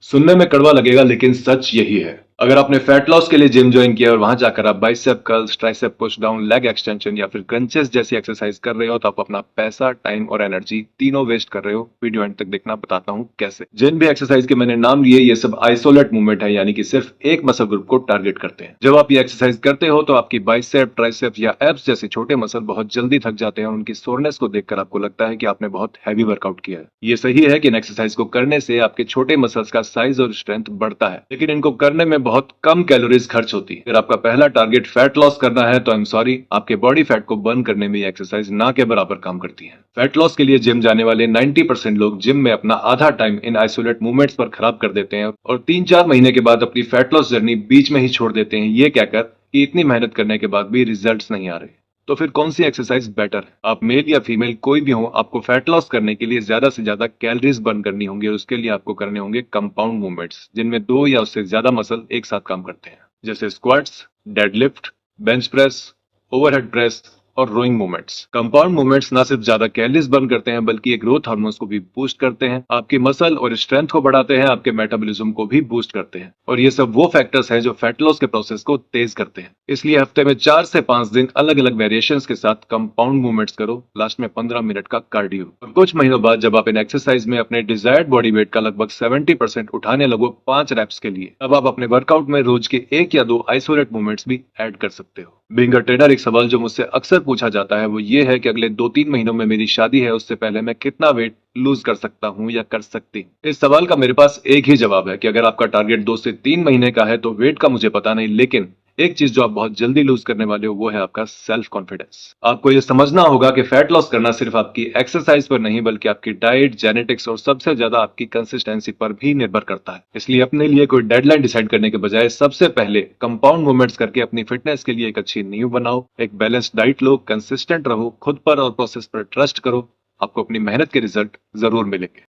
सुनने में कड़वा लगेगा लेकिन सच यही है। अगर आपने फैट लॉस के लिए जिम ज्वाइन किया और वहां जाकर आप bicep curls, tricep push down, leg extension या फिर क्रंचेस जैसी एक्सरसाइज कर रहे हो तो आप अपना पैसा, टाइम और एनर्जी तीनों वेस्ट कर रहे हो। वीडियो एंड तक देखना, बताता हूँ कैसे। जिन भी एक्सरसाइज के मैंने नाम लिए ये सब आइसोलेट मूवमेंट है, यानी कि सिर्फ एक मसल ग्रुप को टारगेट करते हैं। जब आप ये एक्सरसाइज करते हो तो आपकी बाइसेप, ट्राइसेप या एब्स जैसे छोटे मसल बहुत जल्दी थक जाते हैं और उनकी सोरनेस को देखकर आपको लगता है कि आपने बहुत हैवी वर्कआउट किया है। ये सही है कि इन एक्सरसाइज को करने से आपके छोटे मसल्स का साइज और स्ट्रेंथ बढ़ता है, लेकिन इनको करने में बहुत कम कैलोरीज खर्च होती है। अगर आपका पहला टारगेट फैट लॉस करना है तो आई एम सॉरी, आपके बॉडी फैट को बर्न करने में ये एक्सरसाइज ना के बराबर काम करती है। फैट लॉस के लिए जिम जाने वाले 90% लोग जिम में अपना आधा टाइम इन आइसोलेट मूवमेंट्स पर खराब कर देते हैं और 3-4 महीने के बाद अपनी फैट लॉस जर्नी बीच में ही छोड़ देते हैं, ये कहकर कि इतनी मेहनत करने के बाद भी रिजल्ट्स नहीं आ रहे। तो फिर कौन सी एक्सरसाइज बेटर है? आप मेल या फीमेल कोई भी हो, आपको फैट लॉस करने के लिए ज्यादा से ज्यादा कैलोरीज बर्न करनी होंगी और उसके लिए आपको करने होंगे कंपाउंड मूवमेंट्स, जिनमें 2 या उससे ज्यादा मसल एक साथ काम करते हैं, जैसे squats, deadlift, bench press, overhead press और रोइंग मूवमेंट्स। कंपाउंड मूवमेंट्स ना सिर्फ ज्यादा कैलोरीज बर्न करते हैं बल्कि ये ग्रोथ हार्मोन्स को भी बूस्ट करते हैं, आपकी मसल और स्ट्रेंथ को बढ़ाते हैं, आपके मेटाबॉलिज्म को भी बूस्ट करते हैं और ये सब वो फैक्टर्स हैं जो फैट लॉस के प्रोसेस को तेज करते हैं। इसलिए हफ्ते में 4 से 5 दिन अलग अलग वेरिएशंस के साथ कंपाउंड मूवमेंट्स करो, लास्ट में 15 मिनट का कार्डियो। और कुछ महीनों बाद जब आप इन एक्सरसाइज में अपने डिजायर्ड बॉडी वेट का लगभग 70% उठाने लगो 5 रेप्स के लिए, तब आप अपने वर्कआउट में रोज के 1 या 2 आइसोलेट मूवमेंट्स भी ऐड कर सकते हो। बीइंग अ ट्रेनर, एक सवाल जो मुझसे अक्सर पूछा जाता है वो ये है कि अगले 2-3 महीनों में मेरी शादी है, उससे पहले मैं कितना वेट लूज कर सकता हूं या कर सकती हूं। इस सवाल का मेरे पास एक ही जवाब है कि अगर आपका टारगेट 2 से 3 महीने का है तो वेट का मुझे पता नहीं, लेकिन एक चीज जो आप बहुत जल्दी लूज करने वाले हो वो है आपका सेल्फ कॉन्फिडेंस। आपको ये समझना होगा कि फैट लॉस करना सिर्फ आपकी एक्सरसाइज पर नहीं बल्कि आपकी डाइट, जेनेटिक्स और सबसे ज्यादा आपकी कंसिस्टेंसी पर भी निर्भर करता है। इसलिए अपने लिए कोई डेडलाइन डिसाइड करने के बजाय सबसे पहले कंपाउंड मूवमेंट्स करके अपनी फिटनेस के लिए एक अच्छी नींव बनाओ, एक बैलेंस्ड डाइट लो, कंसिस्टेंट रहो, खुद पर और प्रोसेस पर ट्रस्ट करो। आपको अपनी मेहनत के रिजल्ट जरूर मिलेंगे।